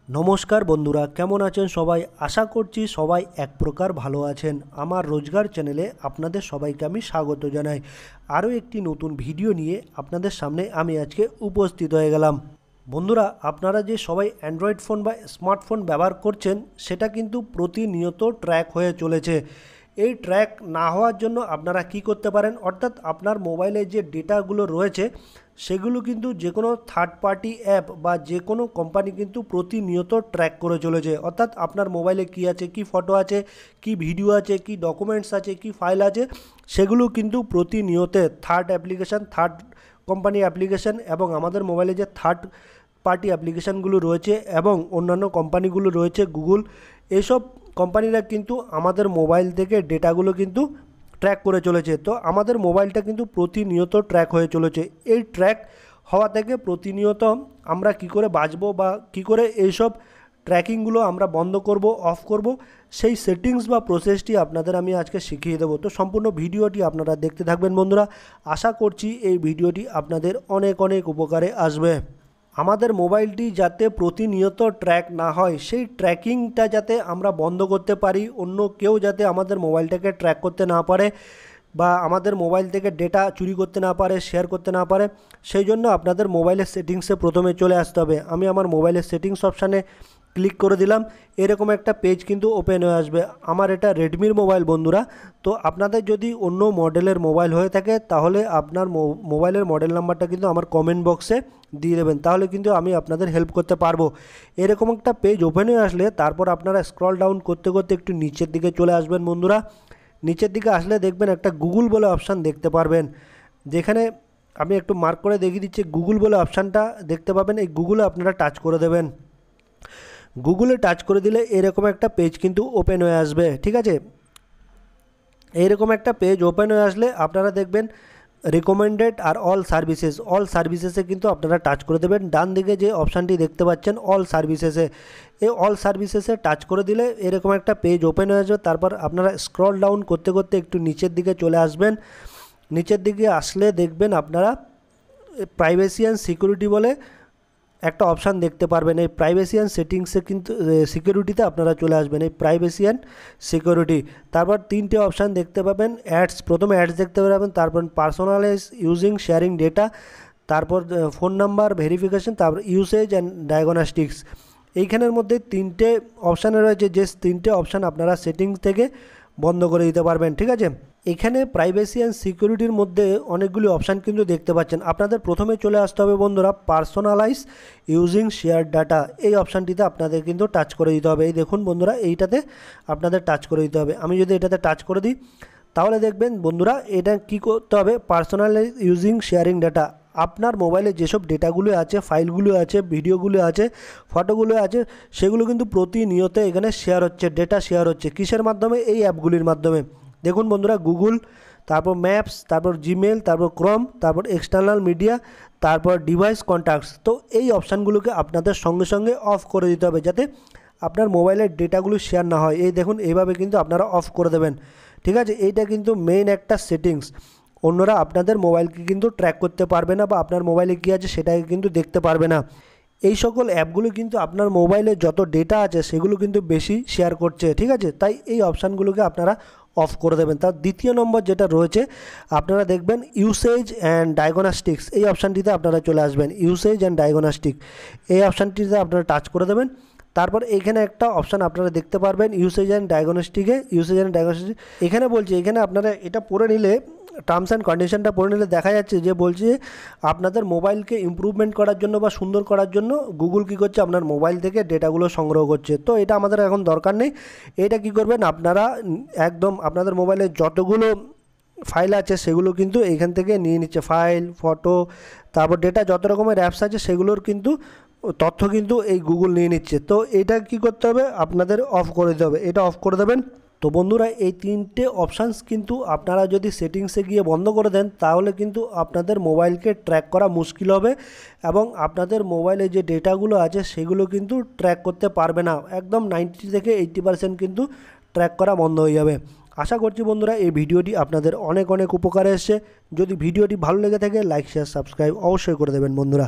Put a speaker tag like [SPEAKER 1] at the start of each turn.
[SPEAKER 1] নমস্কার বন্ধুরা, কেমন আছেন সবাই? আশা করছি সবাই এক প্রকার ভালো আছেন। আমার রোজগার চ্যানেলে আপনাদের সবাইকে আমি স্বাগত জানাই। আরও একটি নতুন ভিডিও নিয়ে আপনাদের সামনে আমি আজকে উপস্থিত হয়ে গেলাম। বন্ধুরা, আপনারা যে সবাই অ্যান্ড্রয়েড ফোন বা স্মার্টফোন ব্যবহার করছেন সেটা কিন্তু প্রতিনিয়ত ট্র্যাক হয়ে চলেছে। এই ট্র্যাক না হওয়ার জন্য আপনারা কি করতে পারেন, অর্থাৎ আপনার মোবাইলে যে ডেটাগুলো রয়েছে সেগুলো কিন্তু যে কোনো থার্ড পার্টি অ্যাপ বা যে কোনো কোম্পানি কিন্তু প্রতিনিয়ত ট্র্যাক করে চলেছে। অর্থাৎ আপনার মোবাইলে কি আছে, কি ফটো আছে, কি ভিডিও আছে, কি ডকুমেন্টস আছে, কি ফাইল আছে, সেগুলো কিন্তু প্রতিনিয়ত third application, third company application এবং আমাদের মোবাইলে যে থার্ড পার্টি অ্যাপ্লিকেশানগুলো রয়েছে এবং অন্যান্য কোম্পানিগুলো রয়েছে, গুগল, এইসব কোম্পানিরা কিন্তু আমাদের মোবাইল থেকে ডেটাগুলো কিন্তু ট্র্যাক করে চলেছে। তো আমাদের মোবাইলটা কিন্তু প্রতিনিয়ত ট্র্যাক হয়ে চলেছে। এই ট্র্যাক হওয়া থেকে প্রতিনিয়ত আমরা কি করে বাঁচবো বা কি করে এইসব ট্র্যাকিংগুলো আমরা বন্ধ করব, অফ করব, সেই সেটিংস বা প্রসেসটি আপনাদের আমি আজকে শিখিয়ে দেবো। তো সম্পূর্ণ ভিডিওটি আপনারা দেখতে থাকবেন বন্ধুরা। আশা করছি এই ভিডিওটি আপনাদের অনেক অনেক উপকারে আসবে। আমাদের মোবাইলটি যাতে প্রতিনিয়ত ট্র্যাক না হয়, সেই ট্র্যাকিংটা যাতে আমরা বন্ধ করতে পারি, অন্য কেউ যাতে আমাদের মোবাইলটাকে ট্র্যাক করতে না পারে বা আমাদের মোবাইল থেকে ডেটা চুরি করতে না পারে, শেয়ার করতে না পারে, সেই জন্য আপনাদের মোবাইলের সেটিংসে প্রথমে চলে আসতে হবে। আমি আমার মোবাইলের সেটিংস অপশানে ক্লিক করে দিলাম। এরকম একটা পেজ কিন্তু ওপেন হয়ে আসবে। আমার এটা রেডমির মোবাইল বন্ধুরা। তো আপনাদের যদি অন্য মডেলের মোবাইল হয়ে থাকে তাহলে আপনার মোবাইলের মডেল নাম্বারটা কিন্তু আমার কমেন্ট বক্সে দিয়ে দেবেন, তাহলে কিন্তু আমি আপনাদের হেল্প করতে পারবো। এরকম একটা পেজ ওপেন হয়ে আসলে তারপর আপনারা স্ক্রল ডাউন করতে করতে একটু নিচের দিকে চলে আসবেন বন্ধুরা। নিচের দিকে আসলে দেখবেন একটা গুগল বলে অপশান দেখতে পারবেন, যেখানে আমি একটু মার্ক করে দেখিয়ে দিচ্ছি। গুগল বলে অপশানটা দেখতে পাবেন, এই গুগলে আপনারা টাচ করে দেবেন। গুগলে টাচ করে দিলে এরকম একটা পেজ কিন্তু ওপেন হয়ে আসবে, ঠিক আছে? এইরকম একটা পেজ ওপেন হয়ে আসলে আপনারা দেখবেন রিকমেন্ডেড আর অল সার্ভিসেসে কিন্তু আপনারা টাচ করে দেবেন। ডান দিকে যে অপশানটি দেখতে পাচ্ছেন অল সার্ভিসেসে, এই অল সার্ভিসেসে টাচ করে দিলে এরকম একটা পেজ ওপেন হয়ে আসবে। তারপর আপনারা স্ক্রল ডাউন করতে করতে একটু নিচের দিকে চলে আসবেন। নিচের দিকে আসলে দেখবেন আপনারা প্রাইভেসি অ্যান্ড সিকিউরিটি বলে একটা অপশান দেখতে পারবেন। এই প্রাইভেসি অ্যান্ড সেটিংসে কিন্তু সিকিউরিটিতে আপনারা চলে আসবেন, এই প্রাইভেসি অ্যান্ড সিকিউরিটি। তারপর তিনটে অপশান দেখতে পাবেন। অ্যাডস, প্রথমে অ্যাডস দেখতে পাবেন, তারপর পার্সোনালাইজ ইউজিং শেয়ারিং ডেটা, তারপর ফোন নাম্বার ভেরিফিকেশন, তারপর ইউসেজ অ্যান্ড ডায়াগনস্টিক্স। এইখানের মধ্যে তিনটে অপশানে রয়েছে, যে তিনটে অপশান আপনারা সেটিংস থেকে বন্ধ করে দিতে পারবেন, ঠিক আছে? এখানে প্রাইভেসি অ্যান্ড সিকিউরিটির মধ্যে অনেকগুলি অপশান কিন্তু দেখতে পাচ্ছেন। আপনাদের প্রথমে চলে আসতে হবে বন্ধুরা পার্সোনালাইজ ইউজিং শেয়ার ডাটা, এই অপশানটিতে আপনাদের কিন্তু টাচ করে দিতে হবে। এই দেখুন বন্ধুরা, এইটাতে আপনাদের টাচ করে দিতে হবে। আমি যদি এটাতে টাচ করে দিই তাহলে দেখবেন বন্ধুরা এটা কি করতে হবে, পার্সোনালাইজ ইউজিং শেয়ারিং ডাটা। আপনার মোবাইলে যেসব ডেটাগুলো আছে, ফাইলগুলো আছে, ভিডিওগুলো আছে, ফটোগুলো আছে, সেগুলো কিন্তু প্রতিনিয়ত এখানে শেয়ার হচ্ছে, ডেটা শেয়ার হচ্ছে। কিসের মাধ্যমে? এই অ্যাপগুলির মাধ্যমে। দেখুন বন্ধুরা, গুগল, তারপর ম্যাপস, তারপর জিমেল, তারপর ক্রোম, তারপর এক্সটার্নাল মিডিয়া, তারপর ডিভাইস কন্ট্যাক্টস। তো এই অপশানগুলোকে আপনাদের সঙ্গে সঙ্গে অফ করে দিতে হবে, যাতে আপনার মোবাইলের ডেটাগুলো শেয়ার না হয়। এই দেখুন, এইভাবে কিন্তু আপনারা অফ করে দেবেন, ঠিক আছে? এইটা কিন্তু মেইন একটা সেটিংস। অন্যরা আপনাদের মোবাইলকে কিন্তু ট্র্যাক করতে পারবে না বা আপনার মোবাইলে কী আছে সেটাকে কিন্তু দেখতে পারবে না। এই সকল অ্যাপগুলো কিন্তু আপনার মোবাইলে যত ডেটা আছে সেগুলো কিন্তু বেশি শেয়ার করছে, ঠিক আছে? তাই এই অপশানগুলোকে আপনারা অফ করে দেবেন। তার দ্বিতীয় নম্বর যেটা রয়েছে, আপনারা দেখবেন ইউসেজ অ্যান্ড ডায়াগনস্টিক্স, এই অপশানটিতে আপনারা চলে আসবেন। ইউসেজ অ্যান্ড ডায়াগনস্টিক, এই অপশানটিতে আপনারা টাচ করে দেবেন। তারপর এইখানে একটা অপশান আপনারা দেখতে পারবেন ইউসেজ অ্যান্ড ডায়াগনস্টিক। এখানে বলছে, এখানে আপনারা এটা পড়ে নিলে, টার্মস অ্যান্ড কন্ডিশনটা পড়ে নিলে দেখা যাচ্ছে যে বলছে আপনাদের মোবাইলকে ইমপ্রুভমেন্ট করার জন্য বা সুন্দর করার জন্য গুগল কী করছে, আপনার মোবাইল থেকে ডেটাগুলো সংগ্রহ করছে। তো এটা আমাদের এখন দরকার নেই। এটা কি করবেন আপনারা, একদম আপনাদের মোবাইলে যতগুলো ফাইল আছে সেগুলো কিন্তু এইখান থেকে নিয়ে নিচ্ছে, ফাইল, ফটো, তারপর ডেটা, যত রকমের অ্যাপস আছে সেগুলোর কিন্তু তথ্য কিন্তু এই গুগল নিয়ে নিচ্ছে। তো এটা কি করতে হবে, আপনাদের অফ করে দিতে হবে। এটা অফ করে দেবেন। তো বন্ধুরা, এই তিনটে অপশানস কিন্তু আপনারা যদি সেটিংসে গিয়ে বন্ধ করে দেন তাহলে কিন্তু আপনাদের মোবাইলকে ট্র্যাক করা মুশকিল হবে এবং আপনাদের মোবাইলে যে ডেটাগুলো আছে সেগুলো কিন্তু ট্র্যাক করতে পারবে না। একদম 90 থেকে 80% কিন্তু ট্র্যাক করা বন্ধ হয়ে যাবে। আশা করছি বন্ধুরা এই ভিডিওটি আপনাদের অনেক অনেক উপকারে এসেছে। যদি ভিডিওটি ভালো লেগে থাকে লাইক, শেয়ার, সাবস্ক্রাইব অবশ্যই করে দেবেন বন্ধুরা।